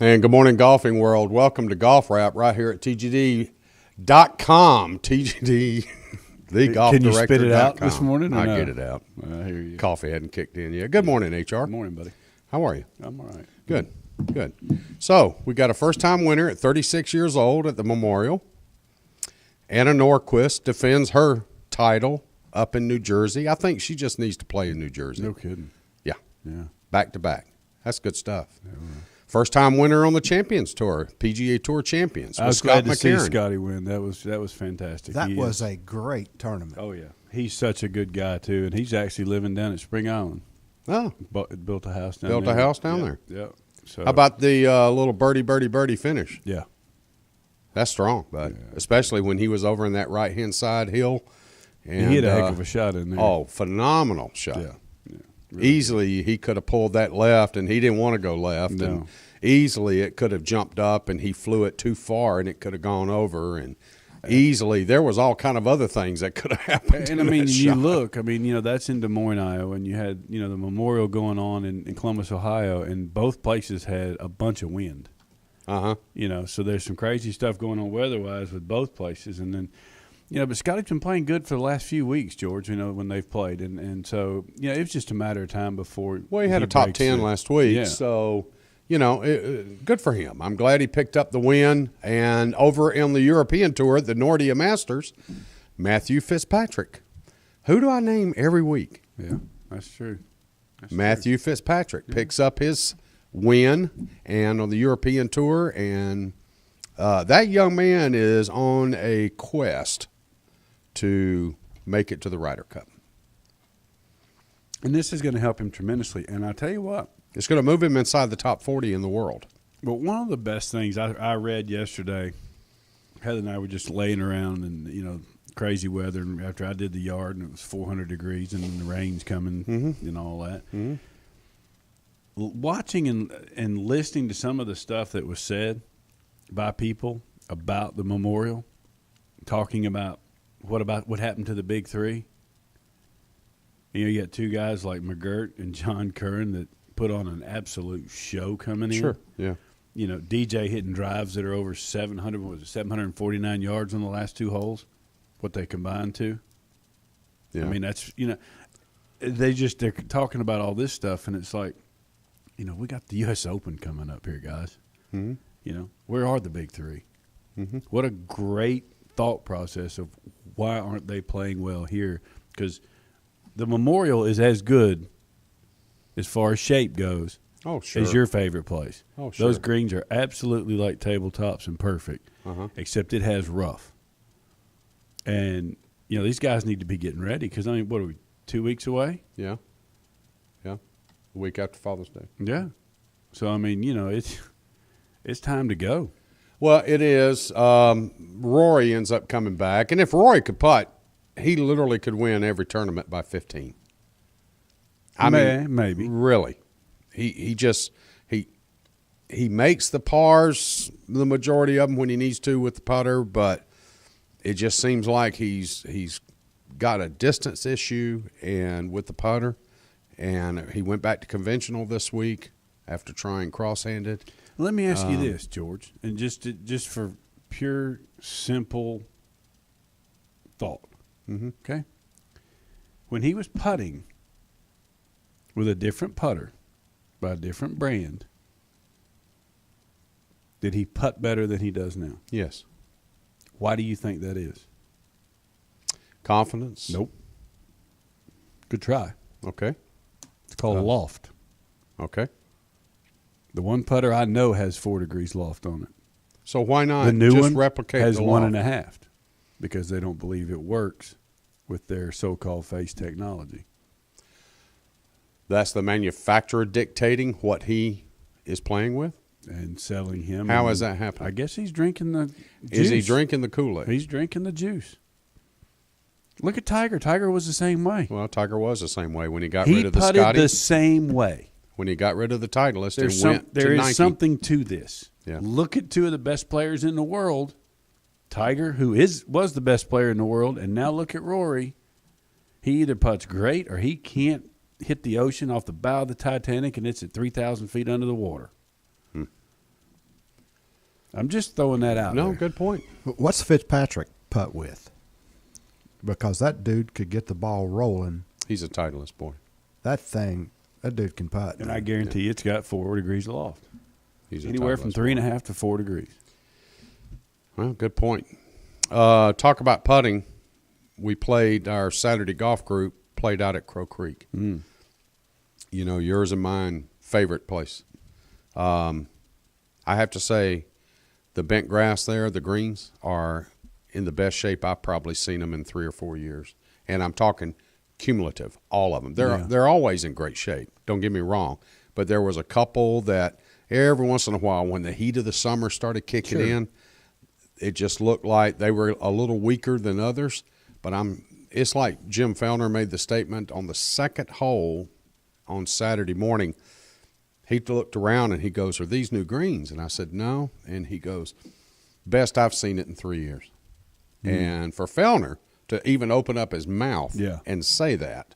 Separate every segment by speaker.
Speaker 1: And good morning, golfing world. Welcome to GolfRap right here at TGD.com. TGD, the golf
Speaker 2: Can you
Speaker 1: director.
Speaker 2: spit it out this morning?
Speaker 1: I
Speaker 2: no?
Speaker 1: get it out.
Speaker 2: I hear you.
Speaker 1: Coffee hadn't kicked in yet. Good morning, HR.
Speaker 2: Good morning, buddy.
Speaker 1: How are you?
Speaker 2: I'm all right.
Speaker 1: Good, good. So we got a first-time winner at 36 years old at the Memorial. Anna Norquist defends her title up in New Jersey. I think she just needs to play in New Jersey.
Speaker 2: No kidding.
Speaker 1: Yeah.
Speaker 2: Yeah.
Speaker 1: Back to back. That's good stuff.
Speaker 2: Yeah, right.
Speaker 1: First-time winner on the Champions Tour, PGA Tour Champions.
Speaker 2: I was
Speaker 1: Scott
Speaker 2: glad to see
Speaker 1: McCarron.
Speaker 2: Scotty win. That was fantastic.
Speaker 3: That was a great tournament.
Speaker 2: Oh yeah, he's such a good guy too, and he's actually living down at Spring Island.
Speaker 1: Oh,
Speaker 2: Built a house down
Speaker 1: built
Speaker 2: there.
Speaker 1: a house down
Speaker 2: Yeah,
Speaker 1: there.
Speaker 2: Yeah. So
Speaker 1: How about the little birdie finish?
Speaker 2: yeah,
Speaker 1: That's strong, bud.
Speaker 2: Yeah.
Speaker 1: Especially when he was over in that right-hand side hill. And,
Speaker 2: he hit a heck of a shot in there.
Speaker 1: Oh, phenomenal shot.
Speaker 2: yeah, yeah. Really.
Speaker 1: Easily he could have pulled that left, and he didn't want to go left.
Speaker 2: No.
Speaker 1: And easily it could have jumped up, and he flew it too far, and it could have gone over. And easily there was all kind of other things that could have happened.
Speaker 2: And I mean, you look. I mean, that's in Des Moines, Iowa, and you had the Memorial going on in Columbus, Ohio, and both places had a bunch of wind.
Speaker 1: Uh-huh.
Speaker 2: So there's some crazy stuff going on weather-wise with both places, and then. But Scotty's been playing good for the last few weeks, George, when they've played. And so, it was just a matter of time before
Speaker 1: Well, he had a top 10 last week,
Speaker 2: Yeah.
Speaker 1: so, good for him. I'm glad he picked up the win. And over in the European Tour, the Nordea Masters, Matthew Fitzpatrick. Who do I name every week?
Speaker 2: Yeah, that's true.
Speaker 1: Matthew Fitzpatrick picks up his win and on the European Tour, and that young man is on a quest to make it to the Ryder Cup.
Speaker 2: And this is going to help him tremendously. And I tell you what.
Speaker 1: It's going to move him inside the top 40 in the world.
Speaker 2: But one of the best things I read yesterday, Heather and I were just laying around and, crazy weather. And after I did the yard and it was 400 degrees and the rain's coming and all that.
Speaker 1: Mm-hmm.
Speaker 2: Watching and listening to some of the stuff that was said by people about the Memorial, talking about what happened to the big three. You got two guys like McGirt and John Curran that put on an absolute show coming in.
Speaker 1: Sure, yeah.
Speaker 2: DJ hitting drives that are over 749 yards on the last two holes, what they combined to.
Speaker 1: Yeah.
Speaker 2: I mean, that's, they're talking about all this stuff, and it's like, we got the U.S. Open coming up here, guys.
Speaker 1: Mm-hmm.
Speaker 2: Where are the big three?
Speaker 1: Mm-hmm.
Speaker 2: What a great thought process of why aren't they playing well here? Because the Memorial is as good as far as shape goes as your favorite place.
Speaker 1: Oh, sure.
Speaker 2: Those greens are absolutely like tabletops and perfect, except it has rough. And, these guys need to be getting ready because, what are we, 2 weeks away?
Speaker 1: Yeah. Yeah. A week after Father's Day.
Speaker 2: Yeah. So, it's time to go.
Speaker 1: Well, it is. Rory ends up coming back. And if Rory could putt, he literally could win every tournament by 15.
Speaker 2: Maybe.
Speaker 1: Really. He makes the pars, the majority of them, when he needs to with the putter, but it just seems like he's got a distance issue and with the putter. And he went back to conventional this week after trying cross-handed.
Speaker 2: Let me ask you this, George, and just for pure, simple thought, okay? When he was putting with a different putter by a different brand, did he putt better than he does now?
Speaker 1: Yes.
Speaker 2: Why do you think that is?
Speaker 1: Confidence?
Speaker 2: Nope. Good try.
Speaker 1: Okay.
Speaker 2: It's called loft.
Speaker 1: Okay.
Speaker 2: The one putter I know has 4 degrees loft on it.
Speaker 1: So why not
Speaker 2: The new
Speaker 1: just
Speaker 2: one
Speaker 1: replicate
Speaker 2: has
Speaker 1: the
Speaker 2: 1.5 because they don't believe it works with their so-called face technology.
Speaker 1: That's the manufacturer dictating what he is playing with?
Speaker 2: And selling him.
Speaker 1: How is that happening?
Speaker 2: I guess he's drinking the juice.
Speaker 1: Is he drinking the Kool-Aid?
Speaker 2: He's drinking the juice. Look at Tiger. Tiger was the same way.
Speaker 1: Well, Tiger was the same way when he got
Speaker 2: He
Speaker 1: rid of the
Speaker 2: putted
Speaker 1: Scotty.
Speaker 2: the same way.
Speaker 1: When he got rid of the Titleist
Speaker 2: There
Speaker 1: and went to
Speaker 2: is
Speaker 1: Nike.
Speaker 2: something to this.
Speaker 1: Yeah.
Speaker 2: Look at two of the best players in the world. Tiger, who was the best player in the world, and now look at Rory. He either putts great or he can't hit the ocean off the bow of the Titanic and it's at 3,000 feet under the water. I'm just throwing that out
Speaker 1: No,
Speaker 2: there.
Speaker 1: good point.
Speaker 3: What's Fitzpatrick putt with? Because that dude could get the ball rolling.
Speaker 1: He's a Titleist boy.
Speaker 3: That dude can putt.
Speaker 2: And I guarantee it's got 4 degrees loft.
Speaker 1: He's a
Speaker 2: Anywhere from
Speaker 1: Titleist
Speaker 2: 3.5 to 4 degrees.
Speaker 1: Well, good point. Talk about putting. We played our Saturday golf group, played out at Crow Creek.
Speaker 2: Mm.
Speaker 1: You know, yours and mine, favorite place. I have to say, the bent grass there, the greens, are in the best shape I've probably seen them in 3 or 4 years. And I'm talking cumulative, all of them. They're always in great shape, don't get me wrong. But there was a couple that every once in a while, when the heat of the summer started kicking in, it just looked like they were a little weaker than others. But it's like Jim Fellner made the statement on the second hole on Saturday morning. He looked around and he goes, "Are these new greens?" And I said, "No." And he goes, "Best I've seen it in 3 years." And for Fellner to even open up his mouth and say that.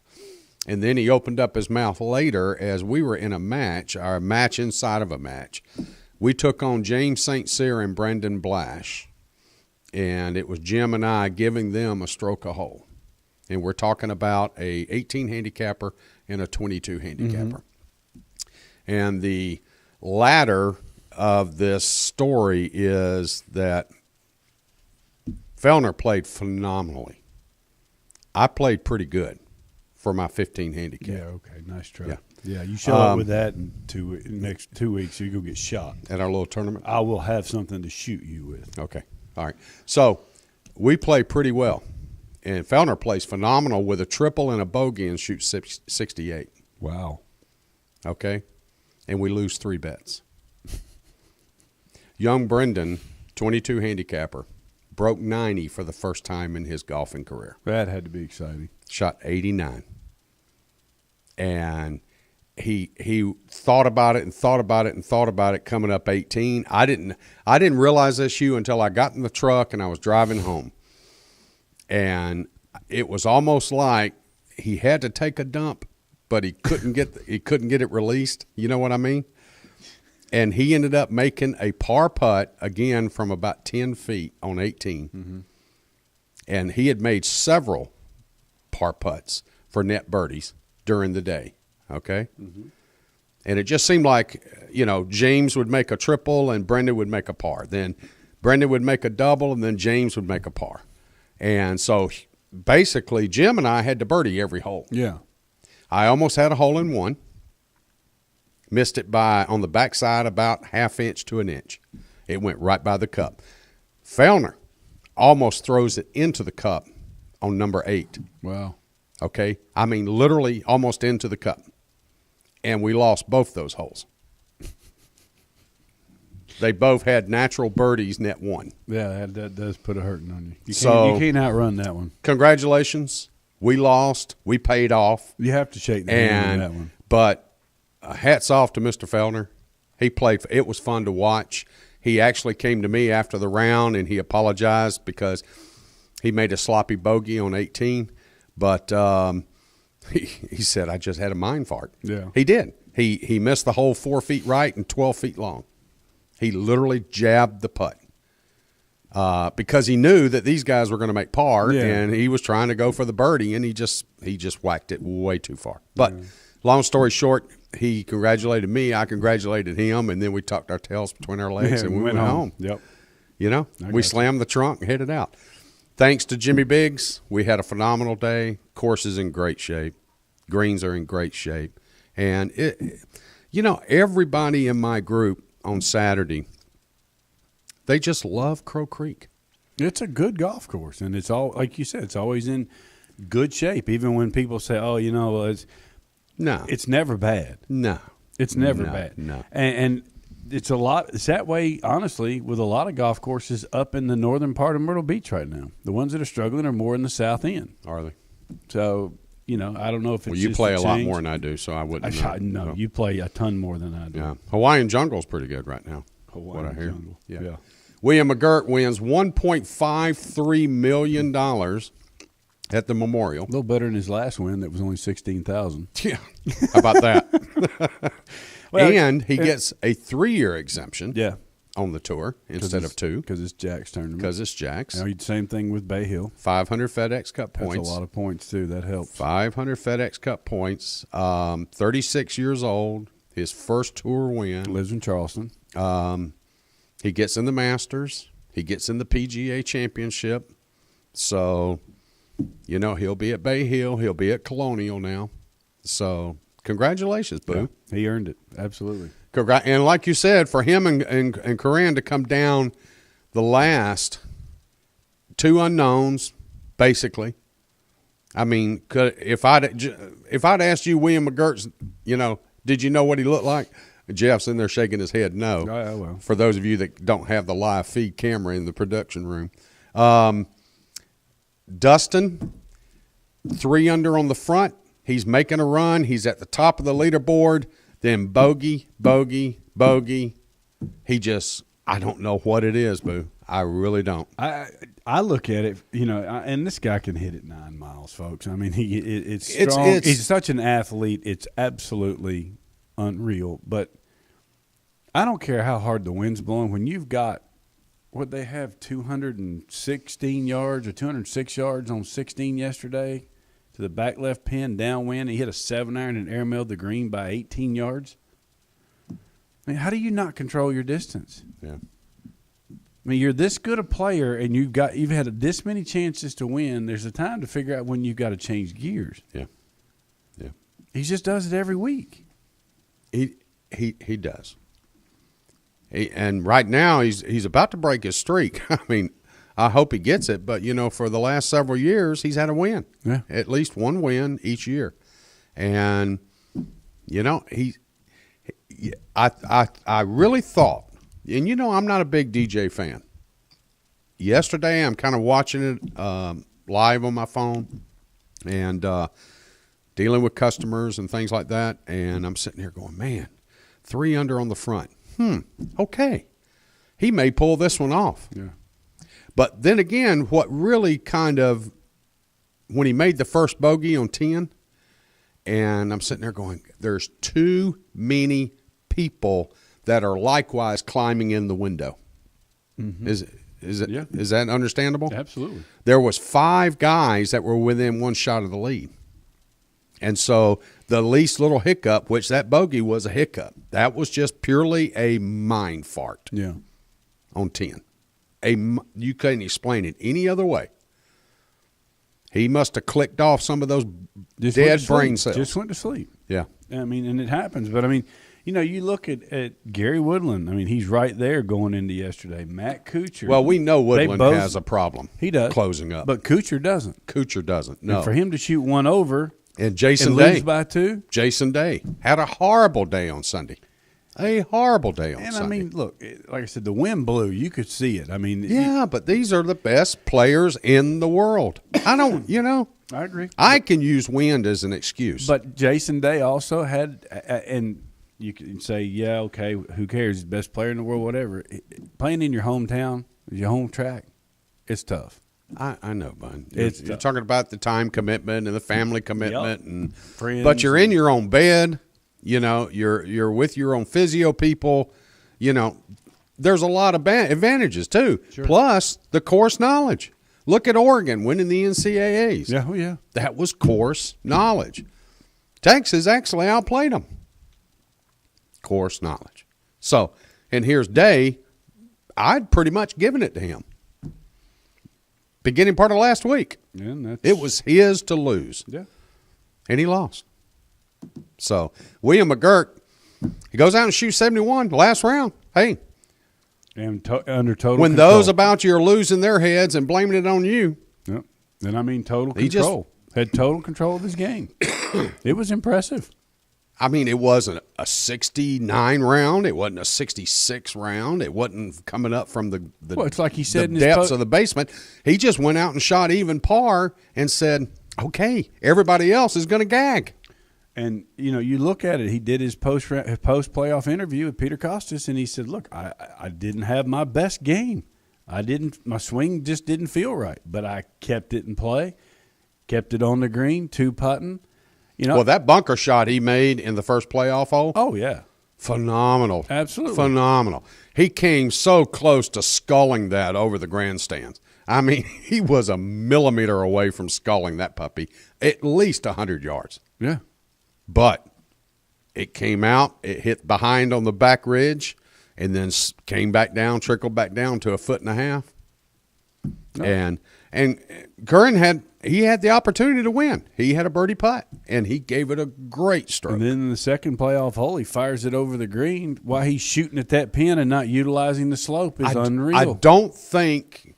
Speaker 1: And then he opened up his mouth later as we were in a match, our match inside of a match. We took on James St. Cyr and Brendan Blash. And it was Jim and I giving them a stroke a hole. And we're talking about a 18 handicapper and a 22 handicapper. And the latter of this story is that Fellner played phenomenally. I played pretty good for my 15 handicap.
Speaker 2: Yeah, okay, nice try.
Speaker 1: Yeah.
Speaker 2: Yeah, you show up with that in next 2 weeks, you go get shot.
Speaker 1: At our little tournament?
Speaker 2: I will have something to shoot you with.
Speaker 1: Okay. All right. So we play pretty well. And Fellner plays phenomenal with a triple and a bogey and shoots 68.
Speaker 2: Wow.
Speaker 1: Okay. And we lose 3 bets. Young Brendan, 22 handicapper, broke 90 for the first time in his golfing career.
Speaker 2: That had to be exciting.
Speaker 1: Shot 89. And he thought about it and thought about it and thought about it coming up 18. I didn't realize this, Hugh, until I got in the truck and I was driving home. And it was almost like he had to take a dump, but he couldn't get it released. You know what I mean? And he ended up making a par putt again from about 10 feet on 18. Mm-hmm. And he had made several par putts for net birdies during the day. Okay? Mm-hmm. And it just seemed like, James would make a triple and Brendan would make a par. Then Brendan would make a double and then James would make a par. And so basically Jim and I had to birdie every hole.
Speaker 2: Yeah.
Speaker 1: I almost had a hole in one. Missed it by, on the backside, about ½ inch to an inch. It went right by the cup. Fellner almost throws it into the cup on number 8.
Speaker 2: Wow.
Speaker 1: Okay? I mean, literally almost into the cup. And we lost both those holes. They both had natural birdies, net 1.
Speaker 2: Yeah, that does put a hurting on you. You can't outrun that one.
Speaker 1: Congratulations. We lost. We paid off.
Speaker 2: You have to shake the hand on that one.
Speaker 1: But hats off to Mr. Fellner. He played. It was fun to watch. He actually came to me after the round, and he apologized because he made a sloppy bogey on 18. But he said, "I just had a mind fart."
Speaker 2: Yeah.
Speaker 1: He did. He missed the hole 4 feet right and 12 feet long. He literally jabbed the putt because he knew that these guys were going to make par, and he was trying to go for the birdie, and he just whacked it way too far. But long story short, he congratulated me, I congratulated him, and then we tucked our tails between our legs and we went home.
Speaker 2: Yep.
Speaker 1: We slammed the trunk and headed out. Thanks to Jimmy Biggs, we had a phenomenal day. Course is in great shape. Greens are in great shape. And, everybody in my group on Saturday, they just love Crow Creek.
Speaker 2: It's a good golf course, and it's all, like you said, it's always in good shape. Even when people say, "Oh, it's never bad."
Speaker 1: No,
Speaker 2: it's never bad.
Speaker 1: No,
Speaker 2: and it's a lot. It's that way, honestly, with a lot of golf courses up in the northern part of Myrtle Beach right now. The ones that are struggling are more in the south end.
Speaker 1: Are they?
Speaker 2: So, I don't know if it's
Speaker 1: you
Speaker 2: just
Speaker 1: play a lot
Speaker 2: change.
Speaker 1: more than I do, so I wouldn't know.
Speaker 2: No, you play a ton more than I do.
Speaker 1: Yeah, Hawaiian Jungle's pretty good right now.
Speaker 2: Hawaiian
Speaker 1: what I hear.
Speaker 2: Jungle.
Speaker 1: Yeah. William McGirt wins $1.53 million at the Memorial.
Speaker 2: A little better than his last win that was only $16,000.
Speaker 1: Yeah, how about that? And he gets a 3-year exemption.
Speaker 2: Yeah.
Speaker 1: on the tour instead of 2.
Speaker 2: Because it's Jack's tournament.
Speaker 1: Because it's Jack's.
Speaker 2: Now, same thing with Bay Hill.
Speaker 1: 500 FedEx Cup points.
Speaker 2: That's a lot of points, too. That helps.
Speaker 1: 500 FedEx Cup points. 36 years old. His first tour win.
Speaker 2: Lives in Charleston.
Speaker 1: He gets in the Masters. He gets in the PGA Championship. So, he'll be at Bay Hill. He'll be at Colonial now. So, congratulations, Boo.
Speaker 2: Yeah, he earned it. Absolutely.
Speaker 1: And like you said, for him and Corinne to come down the last 2 unknowns, basically. I mean, if I'd asked you, William McGirt, did you know what he looked like? Jeff's in there shaking his head no.
Speaker 2: Oh, yeah, well.
Speaker 1: For those of you that don't have the live feed camera in the production room. Dustin, 3 under on the front. He's making a run. He's at the top of the leaderboard. Then bogey. I don't know what it is, Boo. I really don't.
Speaker 2: I look at it, and this guy can hit it 9 miles, folks. I mean, it's strong. He's such an athlete. It's absolutely unreal. But I don't care how hard the wind's blowing. When you've got what they have 216 yards or 206 yards on 16 yesterday to the back left pin, downwind, he hit a 7-iron and airmailed the green by 18 yards. I mean, how do you not control your distance?
Speaker 1: Yeah.
Speaker 2: I mean, you're this good a player, and you've had this many chances to win. There's a time to figure out when you've got to change gears.
Speaker 1: Yeah.
Speaker 2: He just does it every week.
Speaker 1: He does. And right now he's about to break his streak. I mean, I hope he gets it, but for the last several years he's had a win.
Speaker 2: Yeah.
Speaker 1: At least one win each year. And I really thought, and I'm not a big DJ fan. Yesterday I'm kind of watching it live on my phone and dealing with customers and things like that, and I'm sitting here going, man, 3 under on the front. Okay. He may pull this one off.
Speaker 2: Yeah.
Speaker 1: But then again, what really when he made the first bogey on 10, and I'm sitting there going, there's too many people that are likewise climbing in the window. Mm-hmm. Is that understandable?
Speaker 2: Absolutely.
Speaker 1: There was 5 guys that were within 1 shot of the lead. And so the least little hiccup, which that bogey was a hiccup, that was just purely a mind fart.
Speaker 2: Yeah.
Speaker 1: On 10. You couldn't explain it any other way. He must have clicked off some of those dead brain cells.
Speaker 2: Just went to sleep.
Speaker 1: Yeah.
Speaker 2: I mean, and it happens. But, I mean, you look at Gary Woodland. I mean, he's right there going into yesterday. Matt Kuchar.
Speaker 1: Well, we know Woodland has a problem.
Speaker 2: He does.
Speaker 1: Closing up.
Speaker 2: But Kuchar doesn't.
Speaker 1: Kuchar doesn't, no.
Speaker 2: And for him to shoot one over
Speaker 1: and Jason
Speaker 2: and
Speaker 1: Day.
Speaker 2: lose by 2.
Speaker 1: Jason Day had a horrible day on Sunday. A horrible day on Sunday.
Speaker 2: And, I mean, look, like I said, the wind blew. You could see it. I mean.
Speaker 1: Yeah, but these are the best players in the world. I don't,
Speaker 2: I agree.
Speaker 1: I can use wind as an excuse.
Speaker 2: But Jason Day also had, and you can say, yeah, okay, who cares? He's the best player in the world, whatever. Playing in your hometown, your home track, it's tough.
Speaker 1: I know, bud.
Speaker 2: You're
Speaker 1: talking about the time commitment and the family commitment, and
Speaker 2: friends.
Speaker 1: But you're in your own bed. You're with your own physio people. There's a lot of advantages too.
Speaker 2: Sure.
Speaker 1: Plus the course knowledge. Look at Oregon winning the NCAAs.
Speaker 2: Yeah, yeah.
Speaker 1: That was course knowledge. Texas actually outplayed them. Course knowledge. So, and here's Day. I'd pretty much given it to him. Beginning part of last week.
Speaker 2: Yeah,
Speaker 1: it was his to lose.
Speaker 2: Yeah.
Speaker 1: And he lost. So, William McGirt, he goes out and shoots 71 last round. Hey.
Speaker 2: And under total
Speaker 1: when
Speaker 2: control.
Speaker 1: Those about you are losing their heads and blaming it on you.
Speaker 2: Yep. Then I mean total control. Had total control of his game. It was impressive.
Speaker 1: I mean, it wasn't a 69 round. It wasn't a 66 round. It wasn't coming up from the
Speaker 2: well, it's like he said
Speaker 1: the
Speaker 2: in
Speaker 1: depths of the basement. He just went out and shot even par and said, okay, everybody else is going to gag.
Speaker 2: And, you look at it. He did his post-playoff interview with Peter Costas, and he said, look, I didn't have my best game. My swing just didn't feel right, but I kept it in play, kept it on the green, 2-putting.
Speaker 1: Well, that bunker shot he made in the first playoff hole.
Speaker 2: Oh, yeah.
Speaker 1: phenomenal.
Speaker 2: Absolutely.
Speaker 1: Phenomenal. He came so close to sculling that over the grandstands. I mean, he was a millimeter away from sculling that puppy, at least 100 yards.
Speaker 2: Yeah.
Speaker 1: But it came out, it hit behind on the back ridge, and then came back down, trickled back down to 1.5 feet. And Curran had the opportunity to win. He had a birdie putt, and he gave it a great stroke.
Speaker 2: And then in the second playoff hole, he fires it over the green. Why he's shooting at that pin and not utilizing the slope is unreal.
Speaker 1: I don't think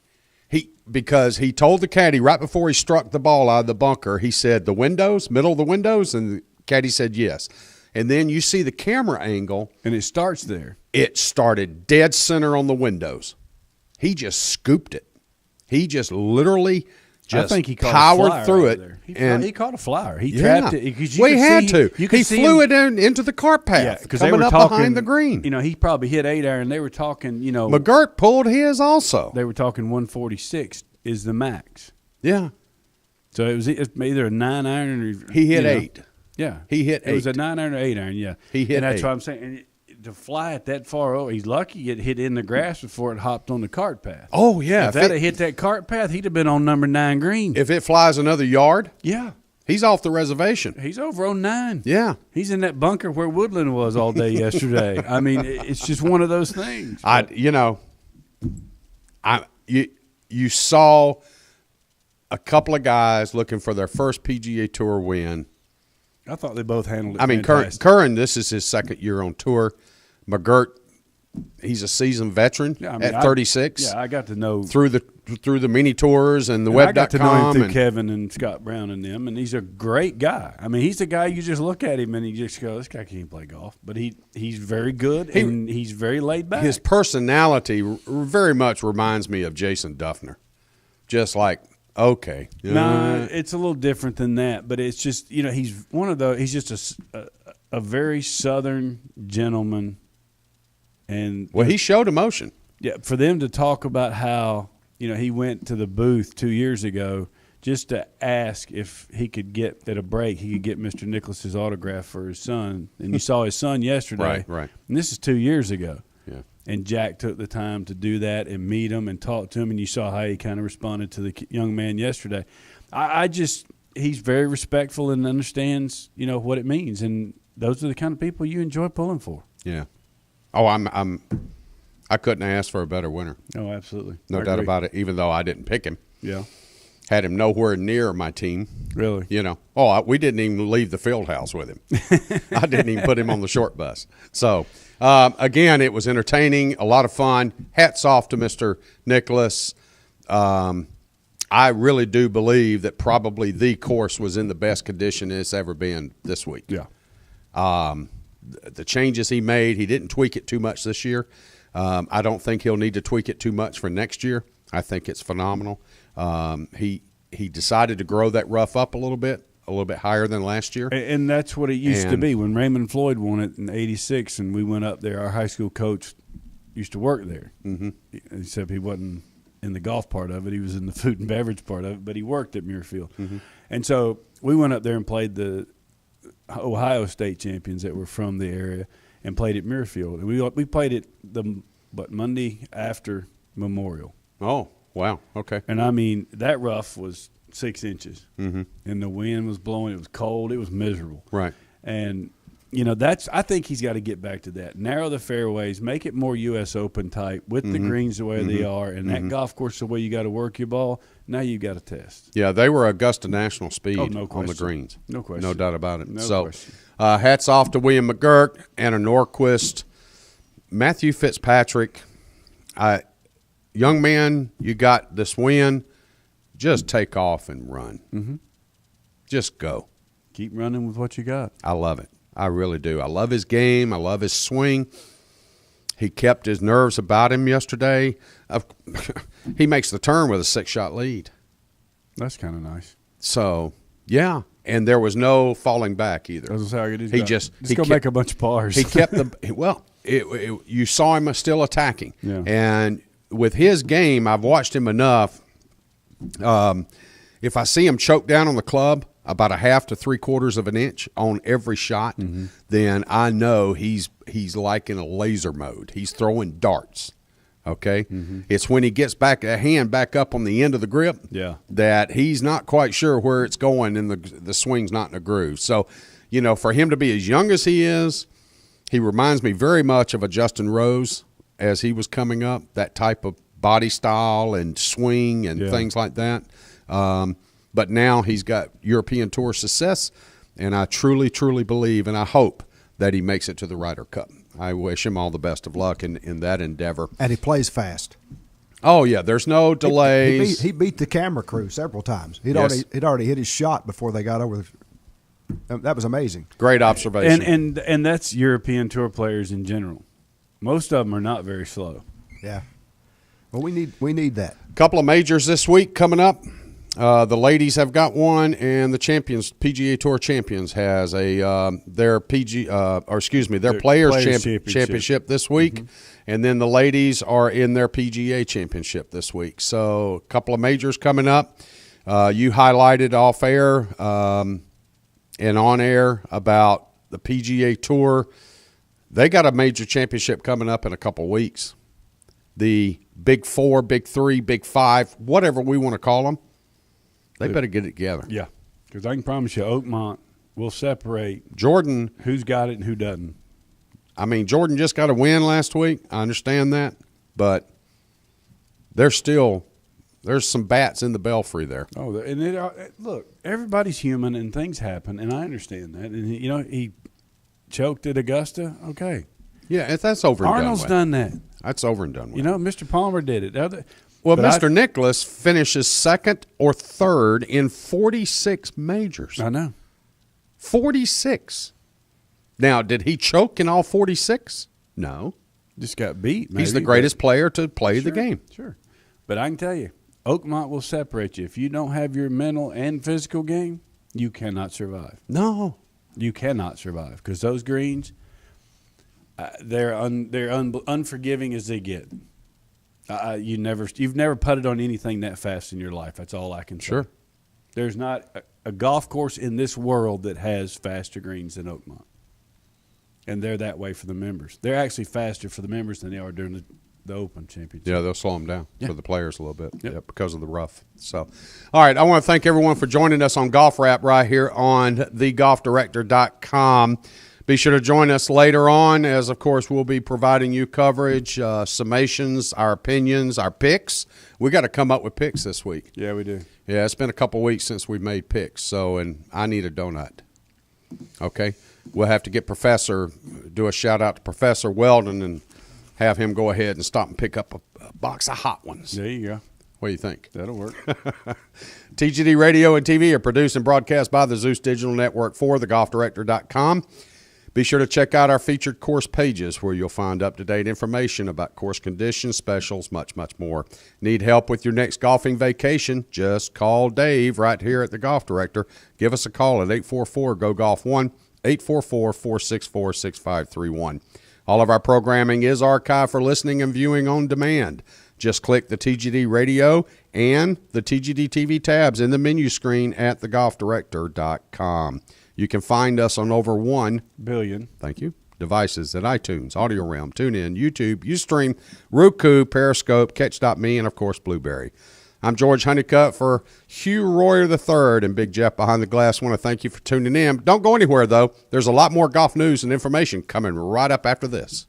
Speaker 1: because he told the caddy right before he struck the ball out of the bunker, he said the windows, middle of the windows, and the caddy said yes. And then you see the camera angle.
Speaker 2: And it starts there.
Speaker 1: It started dead center on the windows. He just scooped it. He just literally
Speaker 2: I think he caught
Speaker 1: powered
Speaker 2: a flyer
Speaker 1: through it.
Speaker 2: He caught a flyer. He trapped it.
Speaker 1: He had to. He flew it into the cart path
Speaker 2: because
Speaker 1: coming
Speaker 2: they were
Speaker 1: up
Speaker 2: talking,
Speaker 1: behind the green.
Speaker 2: You know, he probably hit 8-iron. They were talking,
Speaker 1: McGirt pulled his also.
Speaker 2: They were talking 146 is the max.
Speaker 1: Yeah.
Speaker 2: So it was either a 9-iron or
Speaker 1: he hit 8.
Speaker 2: Yeah.
Speaker 1: He hit 8.
Speaker 2: It was a 9-iron or 8-iron, yeah.
Speaker 1: He hit 8.
Speaker 2: And that's what I'm saying. And to fly it that far over, he's lucky it hit in the grass before it hopped on the cart path.
Speaker 1: Oh, yeah.
Speaker 2: If that had hit that cart path, he'd have been on number 9 green.
Speaker 1: If it flies another yard,
Speaker 2: yeah.
Speaker 1: He's off the reservation.
Speaker 2: He's over on 9.
Speaker 1: Yeah.
Speaker 2: He's in that bunker where Woodland was all day yesterday. I mean, it's just one of those things.
Speaker 1: You saw a couple of guys looking for their first PGA Tour win.
Speaker 2: I thought they both handled it.
Speaker 1: I mean, Curran, this is his second year on tour. McGirt, he's a seasoned veteran at 36.
Speaker 2: I got to know
Speaker 1: through the mini tours and the
Speaker 2: and
Speaker 1: web.com.
Speaker 2: I got to know him through Kevin and Scott Brown and them, and he's a great guy. I mean, he's the guy you just look at him and you just go, this guy can't play golf. But he's very good and he's very laid back.
Speaker 1: His personality very much reminds me of Jason Duffner. Just like, okay.
Speaker 2: No, it's a little different than that, but it's just, he's one of those. He's just a very Southern gentleman, and
Speaker 1: he showed emotion.
Speaker 2: Yeah, for them to talk about how he went to the booth 2 years ago just to ask if he could get at a break, he could get Mr. Nicklaus's autograph for his son, and you saw his son yesterday.
Speaker 1: Right.
Speaker 2: And this is 2 years ago.
Speaker 1: Yeah.
Speaker 2: And Jack took the time to do that and meet him and talk to him, and you saw how he kind of responded to the young man yesterday. He's very respectful and understands, what it means, and those are the kind of people you enjoy pulling for.
Speaker 1: Yeah. Oh, I couldn't ask for a better winner.
Speaker 2: Oh, absolutely.
Speaker 1: No doubt about it, even though I didn't pick him.
Speaker 2: Yeah.
Speaker 1: Had him nowhere near my team.
Speaker 2: Really?
Speaker 1: We didn't even leave the field house with him. I didn't even put him on the short bus. So, again, it was entertaining, a lot of fun. Hats off to Mr. Nicklaus. I really do believe that probably the course was in the best condition it's ever been this week.
Speaker 2: Yeah.
Speaker 1: The changes he made, he didn't tweak it too much this year. I don't think he'll need to tweak it too much for next year. I think it's phenomenal. He decided to grow that rough up a little bit higher than last year.
Speaker 2: And that's what it used to be. When Raymond Floyd won it in '86 and we went up there, our high school coach used to work there. Mm-hmm. Except he wasn't in the golf part of it. He was in the food and beverage part of it, but he worked at Muirfield. Mm-hmm. And so we went up there and played the Ohio State champions that were from the area and played at Muirfield. And we played it Monday after Memorial.
Speaker 1: Oh, wow. Okay.
Speaker 2: And, I mean, that rough was 6 inches.
Speaker 1: Mm-hmm.
Speaker 2: And the wind was blowing. It was cold. It was miserable.
Speaker 1: Right.
Speaker 2: And, I think he's got to get back to that. Narrow the fairways, make it more U.S. Open type with the greens the way they are, and that golf course the way you got to work your ball. Now you've got to test.
Speaker 1: Yeah, they were Augusta National speed on the greens.
Speaker 2: No question.
Speaker 1: No doubt about it.
Speaker 2: No question.
Speaker 1: Hats off to William McGirt, Anna Norquist, Matthew Fitzpatrick. Young man, you got this win. Just take off and run. Mm-hmm. Just go.
Speaker 2: Keep running with what you got.
Speaker 1: I love it. I really do. I love his game. I love his swing. He kept his nerves about him yesterday. He makes the turn with a 6-shot lead.
Speaker 2: That's kind of nice.
Speaker 1: So, yeah. And there was no falling back either.
Speaker 2: That's how he
Speaker 1: go
Speaker 2: make a bunch of pars.
Speaker 1: He kept you saw him still attacking.
Speaker 2: Yeah.
Speaker 1: And with his game, I've watched him enough. If I see him choke down on the club, about a half to 3/4 of an inch on every shot, then I know he's like in a laser mode. He's throwing darts. Okay, it's when he gets a hand back up on the end of the grip, that he's not quite sure where it's going, and the swing's not in a groove. So, for him to be as young as he is, he reminds me very much of a Justin Rose as he was coming up. That type of body style and swing and things like that. But now he's got European Tour success, and I truly, truly believe and I hope that he makes it to the Ryder Cup. I wish him all the best of luck in that endeavor.
Speaker 3: And he plays fast.
Speaker 1: Oh, yeah, there's no delays.
Speaker 3: He beat the camera crew several times. He'd already hit his shot before they got over. That was amazing.
Speaker 1: Great observation.
Speaker 2: And that's European Tour players in general. Most of them are not very slow.
Speaker 3: Yeah. Well, we need that.
Speaker 1: Couple of majors this week coming up. The ladies have got one, and the PGA Tour champions has their Players Championship this week, and then the ladies are in their PGA Championship this week. So a couple of majors coming up. You highlighted off air and on air about the PGA Tour. They got a major championship coming up in a couple of weeks. The Big Four, Big Three, Big Five, whatever we want to call them. They better get it together.
Speaker 2: Yeah, because I can promise you Oakmont will separate
Speaker 1: Jordan.
Speaker 2: Who's got it and who doesn't.
Speaker 1: I mean, Jordan just got a win last week. I understand that. But there's some bats in the belfry there.
Speaker 2: Oh, and look, everybody's human and things happen, and I understand that. And, he choked at Augusta. Okay.
Speaker 1: Yeah, that's over and
Speaker 2: Arnold's
Speaker 1: done
Speaker 2: done that.
Speaker 1: That's over and done with.
Speaker 2: Mr. Palmer did it.
Speaker 1: Well, Mr. Nicklaus finishes second or third in 46 majors.
Speaker 2: I know.
Speaker 1: 46. Now, did he choke in all 46? No.
Speaker 2: Just got beat. Maybe,
Speaker 1: he's the greatest player to play the game.
Speaker 2: Sure. But I can tell you, Oakmont will separate you. If you don't have your mental and physical game, you cannot survive.
Speaker 1: No.
Speaker 2: You cannot survive because those greens, they're unforgiving as they get. You've never putted on anything that fast in your life. That's all I can say.
Speaker 1: Sure.
Speaker 2: There's not a golf course in this world that has faster greens than Oakmont. And they're that way for the members. They're actually faster for the members than they are during the Open Championship.
Speaker 1: Yeah, they'll slow them down for the players a little bit because of the rough. So, all right, I want to thank everyone for joining us on GolfRap right here on thegolfdirector.com. Be sure to join us later on as, of course, we'll be providing you coverage, summations, our opinions, our picks. We got to come up with picks this week.
Speaker 2: Yeah, we do.
Speaker 1: Yeah, it's been a couple weeks since we made picks, and I need a donut. Okay? We'll have to get do a shout-out to Professor Weldon and have him go ahead and stop and pick up a box of hot ones.
Speaker 2: There you go.
Speaker 1: What do you think?
Speaker 2: That'll work.
Speaker 1: TGD Radio and TV are produced and broadcast by the Zeus Digital Network for thegolfdirector.com. Be sure to check out our featured course pages where you'll find up-to-date information about course conditions, specials, much, much more. Need help with your next golfing vacation? Just call Dave right here at the Golf Director. Give us a call at 844-GO-GOLF1, 844-464-6531. All of our programming is archived for listening and viewing on demand. Just click the TGD Radio and the TGD TV tabs in the menu screen at thegolfdirector.com. You can find us on over 1
Speaker 2: billion.
Speaker 1: Thank you. Devices at iTunes, Audio Realm, TuneIn, YouTube, Ustream, Roku, Periscope, Catch.me, and, of course, Blueberry. I'm George Honeycutt for Hugh Royer III and Big Jeff behind the glass. I want to thank you for tuning in. Don't go anywhere, though. There's a lot more golf news and information coming right up after this.